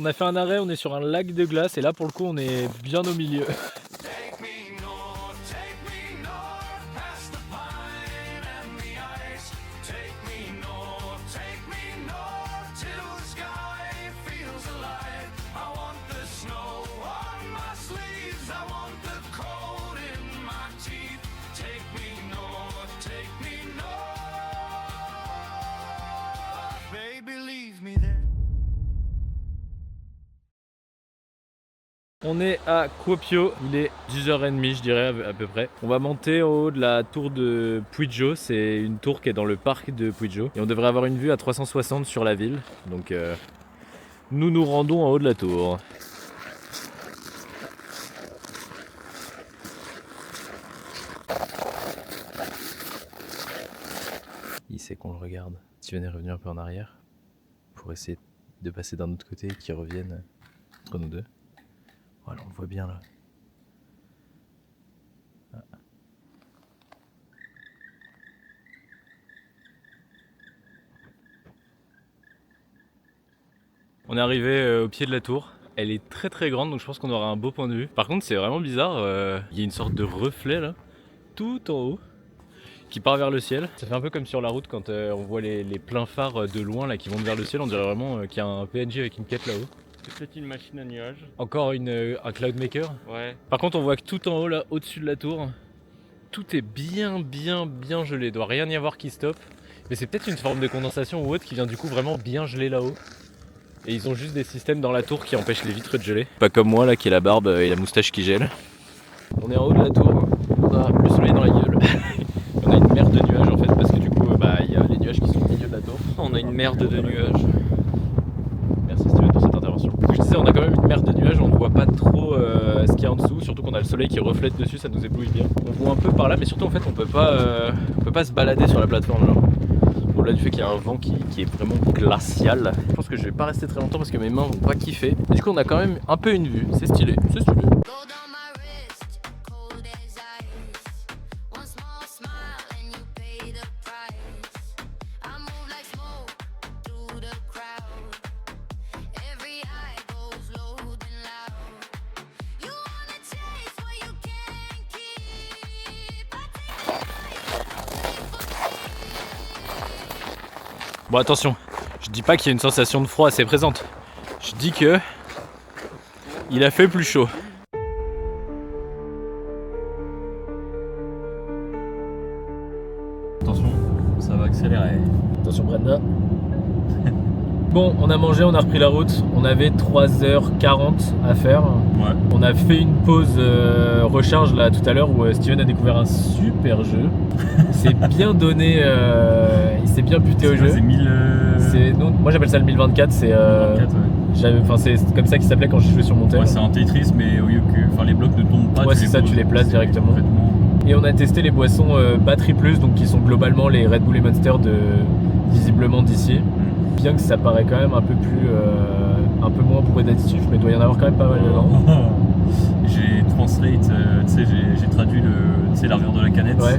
On a fait un arrêt, on est sur un lac de glace et là pour le coup on est bien au milieu. On est à Kuopio, il est 10h30 je dirais à peu près. On va monter au haut de la tour de Puijo, c'est une tour qui est dans le parc de Puijo. Et on devrait avoir une vue à 360 sur la ville. Donc nous nous rendons en haut de la tour. Il sait qu'on le regarde. Steven est revenu un peu en arrière pour essayer de passer d'un autre côté et qu'il revienne entre nous deux. Voilà, on le voit bien là. Ah. On est arrivé au pied de la tour. Elle est très très grande, donc je pense qu'on aura un beau point de vue. Par contre, c'est vraiment bizarre. Il y a une sorte de reflet là, tout en haut, qui part vers le ciel. Ça fait un peu comme sur la route quand on voit les pleins phares de loin là qui vont vers le ciel. On dirait vraiment qu'il y a un PNG avec une quête là-haut. C'est peut-être une machine à nuages. Encore un Cloudmaker. Ouais. Par contre on voit que tout en haut là, au-dessus de la tour, tout est bien gelé. Il doit rien y avoir qui stoppe. Mais c'est peut-être une forme de condensation ou autre qui vient du coup vraiment bien geler là-haut. Et ils ont juste des systèmes dans la tour qui empêchent les vitres de geler. Pas comme moi là qui ai la barbe et la moustache qui gèle. On est en haut de la tour, on a le soleil dans la gueule. On a une mer de nuages en fait parce que du coup il y a les nuages qui sont au milieu de la tour. On a une merde de nuages. Merci Steven pour cette intervention. Je disais, on a quand même une mer de nuages, on ne voit pas trop ce qu'il y a en dessous, surtout qu'on a le soleil qui reflète dessus, ça nous éblouit bien. On voit un peu par là, mais surtout en fait on peut pas se balader sur la plateforme là. Au-delà du fait qu'il y a un vent qui est vraiment glacial. Je pense que je vais pas rester très longtemps parce que mes mains vont pas kiffer. Et du coup on a quand même un peu une vue, c'est stylé, c'est stylé. Bon attention, je dis pas qu'il y a une sensation de froid assez présente. Je dis que il a fait plus chaud. Attention, ça va accélérer. Attention Brenda. Bon, on a mangé, on a repris la route. On avait 3h40 à faire. Ouais. On a fait une pause recharge là tout à l'heure où Steven a découvert un super jeu. Il s'est bien donné, il s'est bien buté au jeu. C'est 1000. Moi j'appelle ça le 1024. C'est 1024, ouais. C'est comme ça qu'il s'appelait quand je jouais sur mon tel. Ouais, c'est un Tetris, mais au lieu que les blocs ne tombent pas. Ouais, c'est ça, tu les places directement. Complètement. Et on a testé les boissons Battery Plus, donc qui sont globalement les Red Bull et Monster visiblement d'ici. Bien que ça paraît quand même un peu moins bourré d'additifs, mais il doit y en avoir quand même pas mal dedans. J'ai translate, j'ai traduit l'arrière de la canette. Ouais.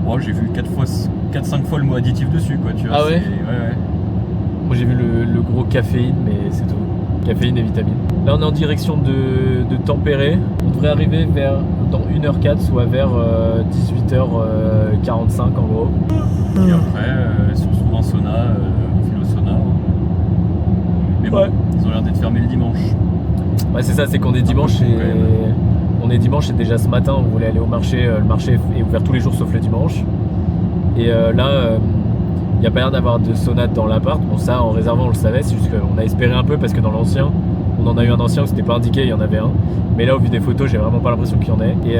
Oh, j'ai vu 4-5 fois le mot additif dessus, quoi, tu vois. Ah ouais. Ouais. Moi j'ai vu le gros caféine, mais c'est tout. Caféine et vitamines. Là on est en direction de Tempéré. On devrait arriver dans 1h04, soit vers 18h45 en gros. Et après, si on se trouve un sauna, on file au sauna. Mais bon, ouais. Ils ont l'air d'être fermés le dimanche. Ouais, c'est ça, c'est qu'on est dimanche et on est dimanche et déjà ce matin on voulait aller au marché. Le marché est ouvert tous les jours sauf le dimanche. Et là, il n'y a pas l'air d'avoir de sauna dans l'appart. Bon, ça en réservant on le savait, c'est juste qu'on a espéré un peu parce que dans l'ancien, on en a eu un ancien où c'était pas indiqué, il y en avait un. Mais là, au vu des photos, j'ai vraiment pas l'impression qu'il y en ait. Et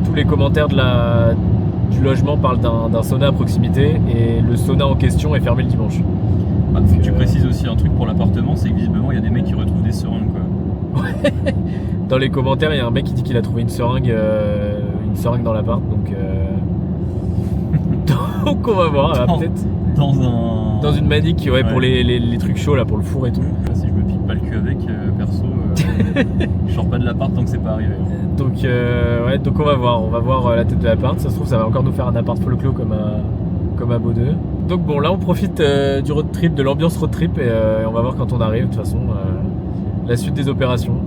tous les commentaires du logement parlent d'un sauna à proximité et le sauna en question est fermé le dimanche. Ah, faut que tu précises aussi un truc pour l'appartement, c'est que visiblement il y a des mecs qui retrouvent des seringues, quoi. Ouais. Dans les commentaires, il y a un mec qui dit qu'il a trouvé une seringue dans l'appart, donc donc on va voir, peut-être dans une manique, ouais. Pour les trucs chauds là, pour le four et tout. Si je me pique pas le cul avec, perso, je sors pas de l'appart tant que c'est pas arrivé. Donc on va voir la tête de l'appart. Ça se trouve ça va encore nous faire un appart folklore comme comme à Bodø. Donc bon, là on profite du road trip, de l'ambiance road trip et on va voir quand on arrive de toute façon la suite des opérations.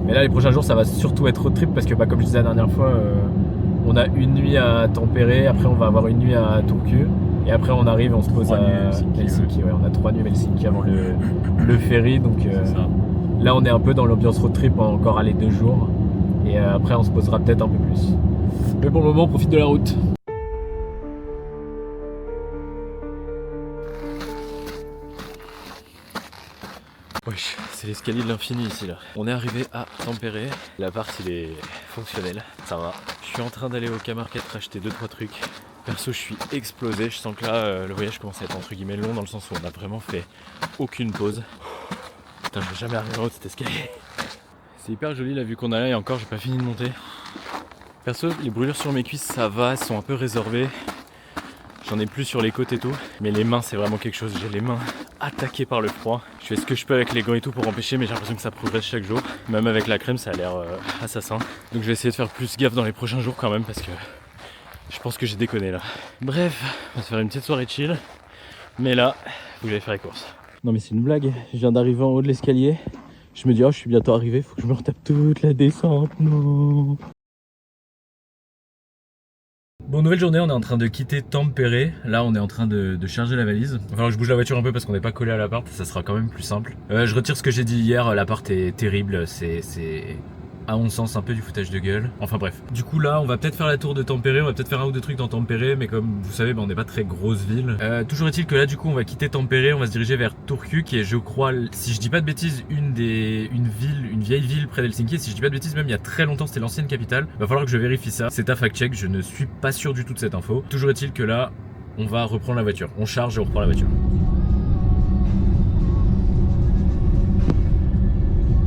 Mais là les prochains jours ça va surtout être road trip parce que comme je disais la dernière fois, on a une nuit à Tampere, après on va avoir une nuit à Turku et après on arrive, on se pose à Helsinki. Ouais, on a 3 nuits à Helsinki avant le ferry, donc là on est un peu dans l'ambiance road trip, encore aller 2 jours et après on se posera peut-être un peu plus. Mais pour le moment on profite de la route. Wesh, c'est l'escalier de l'infini ici là. On est arrivé à Tampere. L'appart il est fonctionnel, ça va. Je suis en train d'aller au K-Market racheter 2-3 trucs. Perso je suis explosé, je sens que là le voyage commence à être entre guillemets long dans le sens où on a vraiment fait aucune pause. Putain, je vais jamais arriver en haut de cet escalier. C'est hyper joli la vue qu'on a là et encore j'ai pas fini de monter. Perso les brûlures sur mes cuisses ça va, elles sont un peu résorbées. J'en ai plus sur les côtes et tout, mais les mains c'est vraiment quelque chose, j'ai les mains attaquées par le froid. Je fais ce que je peux avec les gants et tout pour empêcher, mais j'ai l'impression que ça progresse chaque jour. Même avec la crème ça a l'air assassin. Donc je vais essayer de faire plus gaffe dans les prochains jours quand même parce que je pense que j'ai déconné là. Bref, on va se faire une petite soirée chill, mais là, faut que j'aille faire les courses. Non mais c'est une blague, je viens d'arriver en haut de l'escalier, je me dis oh je suis bientôt arrivé, faut que je me retape toute la descente, non. Bon, nouvelle journée, on est en train de quitter Tampere. Là, on est en train de charger la valise. Il va falloir que je bouge la voiture un peu parce qu'on n'est pas collé à l'appart. Ça sera quand même plus simple. Je retire ce que j'ai dit hier. L'appart est terrible. C'est à mon sens un peu du foutage de gueule. Enfin bref. Du coup là on va peut-être faire la tour de Tampere, on va peut-être faire un ou deux trucs dans Tampere, mais comme vous savez on n'est pas très grosse ville. Toujours est-il que là du coup on va quitter Tampere, on va se diriger vers Turku qui est je crois, si je dis pas de bêtises, une vieille ville près d'Helsinki. Si je dis pas de bêtises même il y a très longtemps c'était l'ancienne capitale. Va falloir que je vérifie ça, c'est à fact check, je ne suis pas sûr du tout de cette info. Toujours est-il que là on va reprendre la voiture, on charge et on reprend la voiture.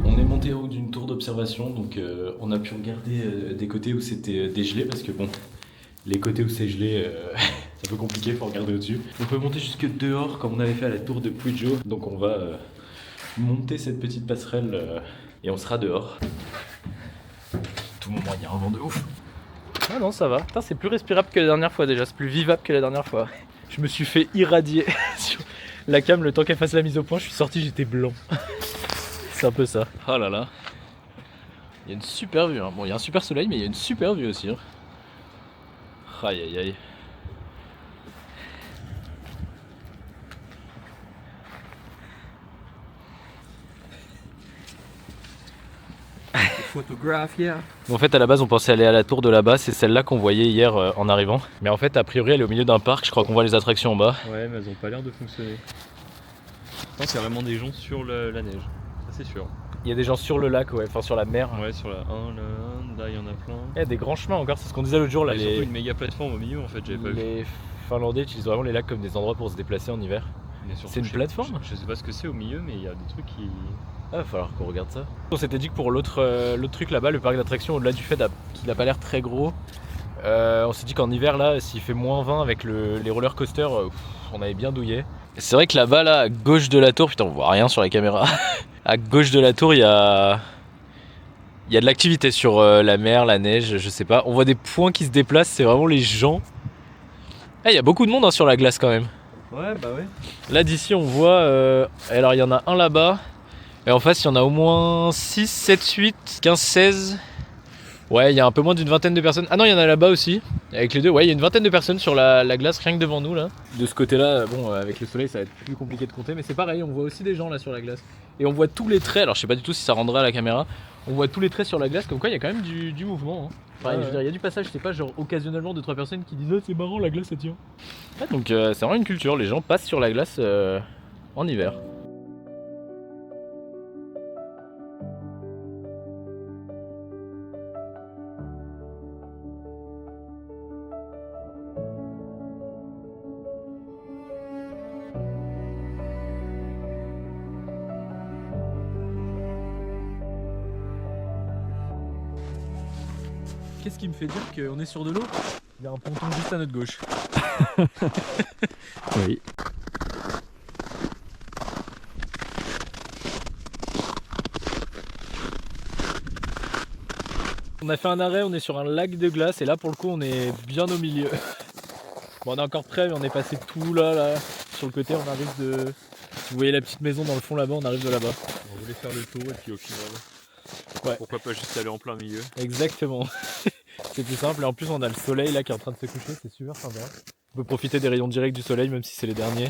On est monté en haut d'une tour d'observation, donc on a pu regarder des côtés où c'était dégelé, parce que bon, les côtés où c'est gelé, c'est un peu compliqué, il faut regarder au-dessus. On peut monter jusque dehors, comme on avait fait à la tour de Pujo, donc on va monter cette petite passerelle et on sera dehors. Tout moment, il y a un vent de ouf. Ah non, ça va. Putain, c'est plus respirable que la dernière fois déjà, c'est plus vivable que la dernière fois. Je me suis fait irradier sur la cam le temps qu'elle fasse la mise au point, je suis sorti, j'étais blanc. C'est un peu ça. Oh là là. Il y a une super vue. Hein. Bon, il y a un super soleil, mais il y a une super vue aussi. Hein. Aïe aïe aïe. Photographe, yeah. En fait, à la base, on pensait aller à la tour de là-bas. C'est celle-là qu'on voyait hier en arrivant. Mais en fait, a priori, elle est au milieu d'un parc. Je crois qu'on voit les attractions en bas. Ouais, mais elles ont pas l'air de fonctionner. Je pense qu'il y a vraiment des gens sur la neige. Ça, c'est sûr. Il y a des gens sur le lac, ouais, enfin sur la mer. Ouais, sur la 1, là il y en a plein. Il y a des grands chemins encore, c'est ce qu'on disait l'autre jour là. Il y a surtout une méga plateforme au milieu en fait, j'avais pas vu. Les Finlandais utilisent vraiment les lacs comme des endroits pour se déplacer en hiver. C'est une plateforme ? Je sais pas ce que c'est au milieu, mais il y a des trucs qui. Ah, va falloir qu'on regarde ça. On s'était dit que pour l'autre truc là-bas, le parc d'attractions, au-delà du fait qu'il n'a pas l'air très gros, on s'est dit qu'en hiver là, s'il fait moins 20 avec les roller coasters, on avait bien douillé. C'est vrai que là-bas, là, à gauche de la tour, putain on voit rien sur la caméra. À gauche de la tour, il y a de l'activité sur la mer, la neige, je sais pas. On voit des points qui se déplacent, c'est vraiment les gens. Ah, il y a beaucoup de monde hein, sur la glace quand même. Ouais, bah ouais. Là d'ici on voit, alors il y en a un là-bas. Et en face il y en a au moins 6, 7, 8, 15, 16. Ouais, il y a un peu moins d'une vingtaine de personnes. Ah non, il y en a là-bas aussi. Avec les deux, ouais, il y a une vingtaine de personnes sur la glace rien que devant nous là. De ce côté-là, bon, avec le soleil ça va être plus compliqué de compter, mais c'est pareil, on voit aussi des gens là sur la glace. Et on voit tous les traits, alors je sais pas du tout si ça rendra à la caméra, on voit tous les traits sur la glace, comme quoi il y a quand même du mouvement. Hein. Enfin, je veux dire, il y a du passage, c'est pas genre occasionnellement 2-3 personnes qui disent oh, c'est marrant la glace ça tient. Ouais, donc c'est vraiment une culture, les gens passent sur la glace en hiver. Qu'est-ce qui me fait dire qu'on est sur de l'eau? Il y a un ponton juste à notre gauche. Oui. On a fait un arrêt, on est sur un lac de glace et là pour le coup on est bien au milieu. Bon, on est encore prêt, mais on est passé tout là, sur le côté. On arrive de. Si vous voyez la petite maison dans le fond là-bas, on arrive de là-bas. On voulait faire le tour et puis au final, Ouais. pourquoi pas juste aller en plein milieu. Exactement. C'est plus simple. Et en plus, on a le soleil là qui est en train de se coucher. C'est super sympa. On peut profiter des rayons directs du soleil, même si c'est les derniers.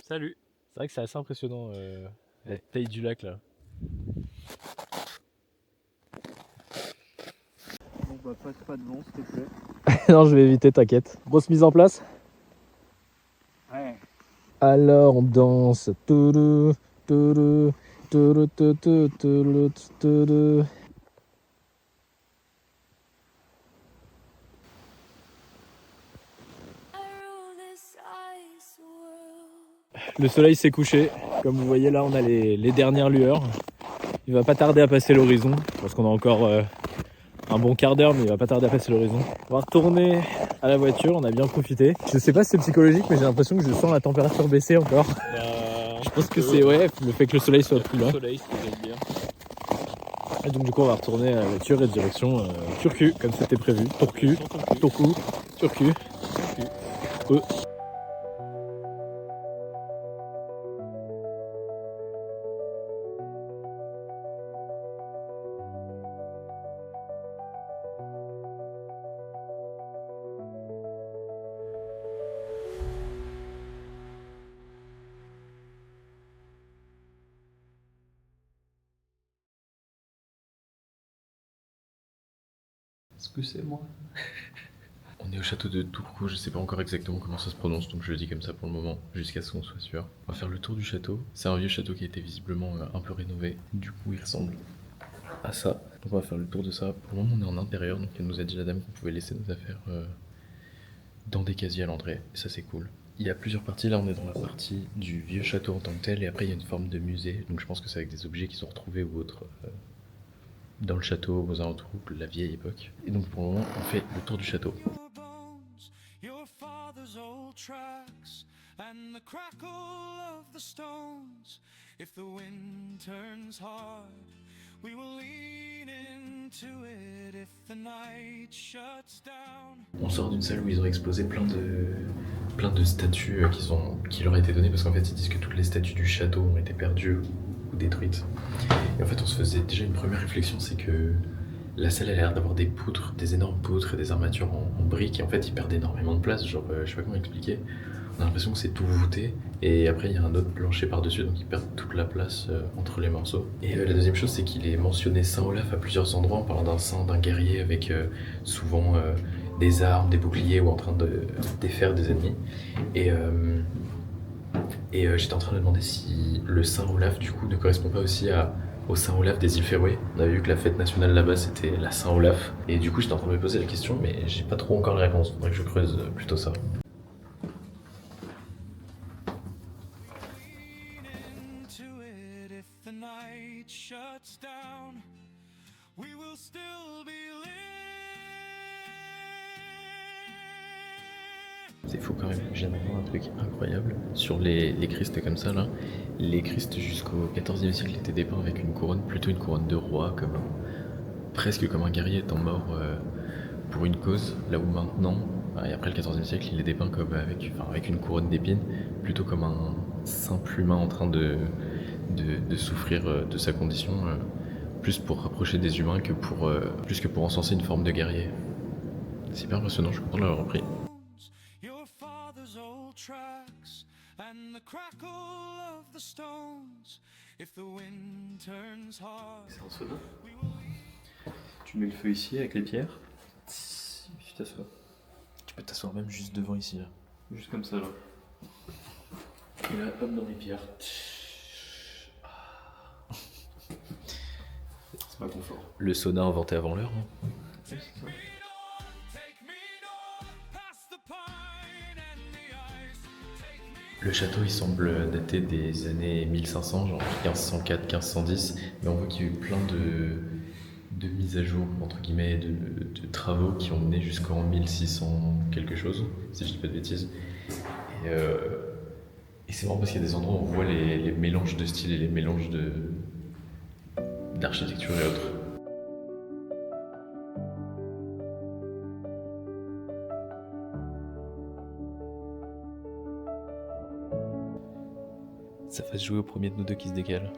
Salut. C'est vrai que c'est assez impressionnant la taille du lac là. Bon bah passe pas devant s'il te plaît. Non, je vais éviter, t'inquiète. Grosse mise en place. Ouais. Alors on danse. Tourou, tourou, tourou, tourou, tourou, tourou. Le soleil s'est couché. Comme vous voyez là, on a les dernières lueurs. Il va pas tarder à passer l'horizon. Parce qu'on a encore un bon quart d'heure, mais il va pas tarder à passer l'horizon. On va retourner à la voiture, on a bien profité. Je sais pas si c'est psychologique, mais j'ai l'impression que je sens la température baisser encore. Je pense que c'est le fait que le soleil soit plus là. Et donc du coup on va retourner à la voiture et direction Turku, comme c'était prévu. Turku, Turku. Est-ce que c'est moi? On est au château de Turku, je sais pas encore exactement comment ça se prononce, donc je le dis comme ça pour le moment, jusqu'à ce qu'on soit sûr. On va faire le tour du château. C'est un vieux château qui a été visiblement un peu rénové. Du coup, il ressemble à ça. Donc on va faire le tour de ça. Pour le moment, on est en intérieur, donc elle nous a dit la dame qu'on pouvait laisser nos affaires dans des casiers à l'entrée. Et ça, c'est cool. Il y a plusieurs parties. Là, on est dans la partie du vieux château en tant que tel, et après, il y a une forme de musée. Donc je pense que c'est avec des objets qui sont retrouvés ou autres. Dans le château, aux alentours de la vieille époque. Et donc pour le moment, on fait le tour du château. Your father's old tracks and the crackle of the stones. If the wind turns hard, we will lean into it. If the night shuts down. On sort d'une salle où ils ont exposé plein de statues qui leur ont été données, parce qu'en fait ils disent que toutes les statues du château ont été perdues ou détruites. Et en fait on se faisait déjà une première réflexion, c'est que la salle a l'air d'avoir des poutres, des énormes poutres et des armatures en briques, et en fait ils perdent énormément de place, genre je sais pas comment expliquer. On a l'impression que c'est tout voûté, et après il y a un autre plancher par-dessus, donc ils perdent toute la place entre les morceaux. Et la deuxième chose, c'est qu'il est mentionné Saint Olaf à plusieurs endroits en parlant d'un saint, d'un guerrier avec souvent des armes, des boucliers ou en train de défaire des ennemis. Et j'étais en train de me demander si le Saint Olaf du coup ne correspond pas aussi au Saint Olaf des îles Féroé. On avait vu que la fête nationale là-bas c'était la Saint Olaf. Et du coup j'étais en train de me poser la question, mais j'ai pas trop encore la réponse. Faudrait que je creuse plutôt ça. C'est fou quand même, j'ai vraiment un truc incroyable. Sur les Christ comme ça là, les Christ jusqu'au XIVe siècle étaient dépeints avec une couronne, plutôt une couronne de roi, presque comme un guerrier étant mort pour une cause, là où maintenant, et après le XIVe siècle, il est dépeint comme avec une couronne d'épines, plutôt comme un simple humain en train de souffrir de sa condition, plus pour rapprocher des humains que plus que pour encenser une forme de guerrier. C'est hyper impressionnant, je suis content de l'avoir repris. C'est un sauna. Tu mets le feu ici avec les pierres. Tu t'assois. Tu peux t'asseoir même juste devant ici là. Juste comme ça là. Et là, hop dans les pierres. C'est pas confort. Le sauna inventé avant l'heure, hein. Oui, c'est ça. Le château il semble dater des années 1500, genre 1504, 1510, mais on voit qu'il y a eu plein de mises à jour, entre guillemets, de travaux qui ont mené jusqu'en 1600 quelque chose, si je dis pas de bêtises. Et c'est marrant parce qu'il y a des endroits où on voit les mélanges de styles et les mélanges d'architecture et autres. ça fasse jouer au premier de nous deux qui se décale.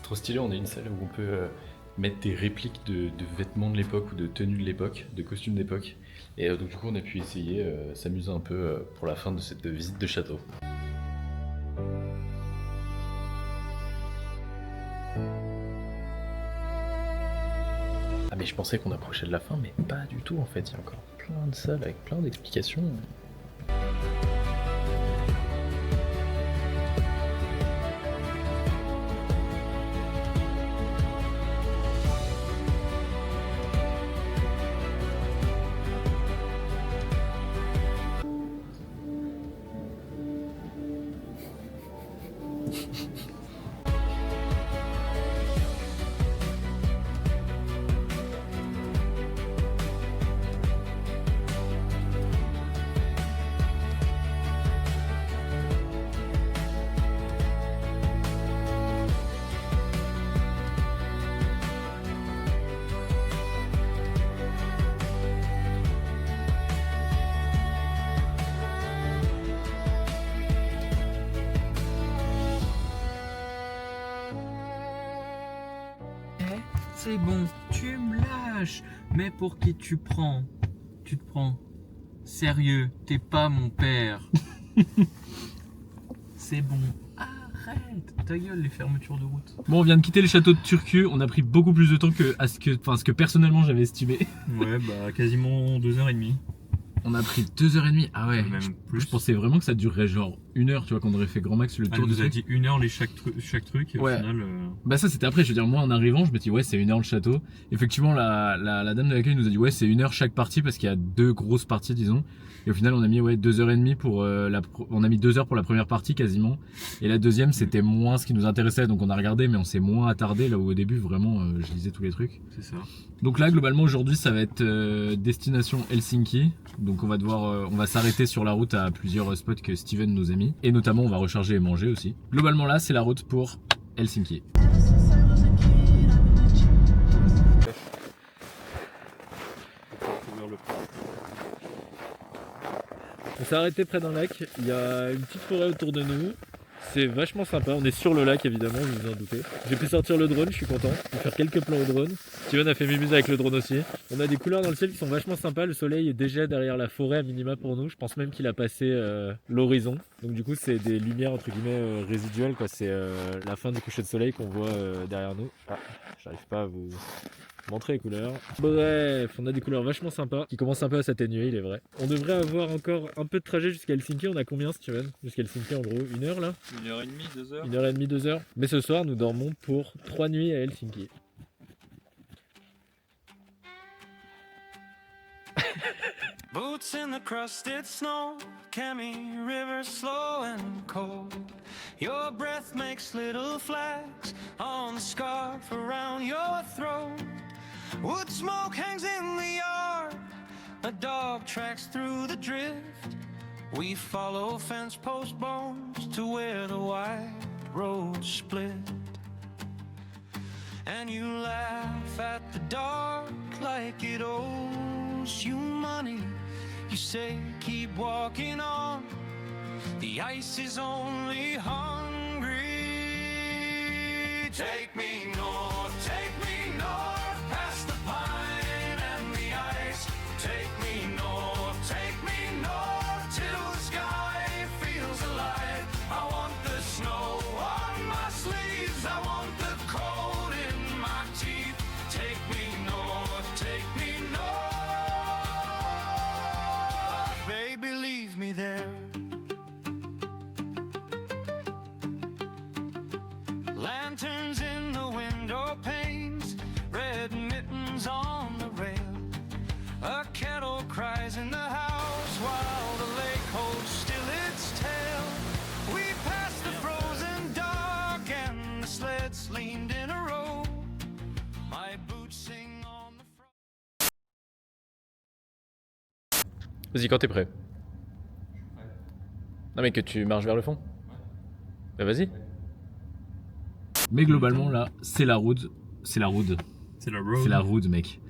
Trop stylé, on a une salle où on peut mettre des répliques de vêtements de l'époque ou de tenues de l'époque, de costumes d'époque. Et donc du coup on a pu essayer, s'amuser un peu pour la fin de cette visite de château. Ah mais je pensais qu'on approchait de la fin, mais pas du tout en fait, il y a encore plein de salles avec plein d'explications. C'est bon, tu me lâches. Mais pour qui tu prends? Tu te prends? Sérieux, t'es pas mon père. C'est bon. Arrête, ta gueule les fermetures de route. Bon, on vient de quitter le château de Turku, on a pris beaucoup plus de temps que ce que personnellement j'avais estimé. Ouais, bah quasiment 2h30. On a pris 2h30, ah ouais. Même plus. Je pensais vraiment que ça durerait genre 1 heure, tu vois, qu'on aurait fait grand max le tour Elle du nous a truc. dit 1 heure chaque truc et Ouais. au final... Bah ça c'était après, je veux dire, moi en arrivant, je me dis ouais c'est 1 heure le château. Effectivement la dame de l'accueil nous a dit ouais c'est 1 heure chaque partie parce qu'il y a 2 grosses parties disons. Et au final on a mis 2h30 pour on a mis 2 heures pour la première partie quasiment. Et la deuxième c'était moins ce qui nous intéressait, donc on a regardé mais on s'est moins attardé là où au début vraiment je lisais tous les trucs. C'est ça. Donc là globalement aujourd'hui ça va être destination Helsinki. Donc on va s'arrêter sur la route à plusieurs spots que Steven nous a mis. Et notamment on va recharger et manger aussi. Globalement là c'est la route pour Helsinki. On s'est arrêté près d'un lac, il y a une petite forêt autour de nous. C'est vachement sympa, on est sur le lac évidemment, vous vous en doutez. J'ai pu sortir le drone, je suis content. Je vais faire quelques plans au drone. Steven a fait mémuse avec le drone aussi. On a des couleurs dans le ciel qui sont vachement sympas. Le soleil est déjà derrière la forêt à minima pour nous. Je pense même qu'il a passé l'horizon. Donc du coup c'est des lumières entre guillemets résiduelles quoi. C'est la fin du coucher de soleil qu'on voit derrière nous. Ah, j'arrive pas à vous montrer les couleurs. Bref, on a des couleurs vachement sympas qui commencent un peu à s'atténuer, il est vrai. On devrait avoir encore un peu de trajet jusqu'à Helsinki. On a combien Steven? Jusqu'à Helsinki en gros 1 heure là? 1h30, 2h. 1h30, 2 heures. Mais ce soir, nous dormons pour 3 nuits à Helsinki. Boots in the crusted snow, Kemi River slow and cold. Your breath makes little flags on the scarf around your throat. Wood smoke hangs in the yard, a dog tracks through the drift. We follow fence post bones to where the white roads split. And you laugh at the dark like it owes you money. You say keep walking on, the ice is only hungry. Take me north, past the pine and the ice. Take me north till the sky feels alive. I want the snow on my sleeves, I want the cold in my teeth. Take me north, baby, leave me there. Lanterns in the window panes, red Vas-y, quand t'es prêt. Non mais que tu marches vers le fond. Bah vas-y. Mais globalement là, c'est la route. C'est la route. C'est la road. C'est la route, mec.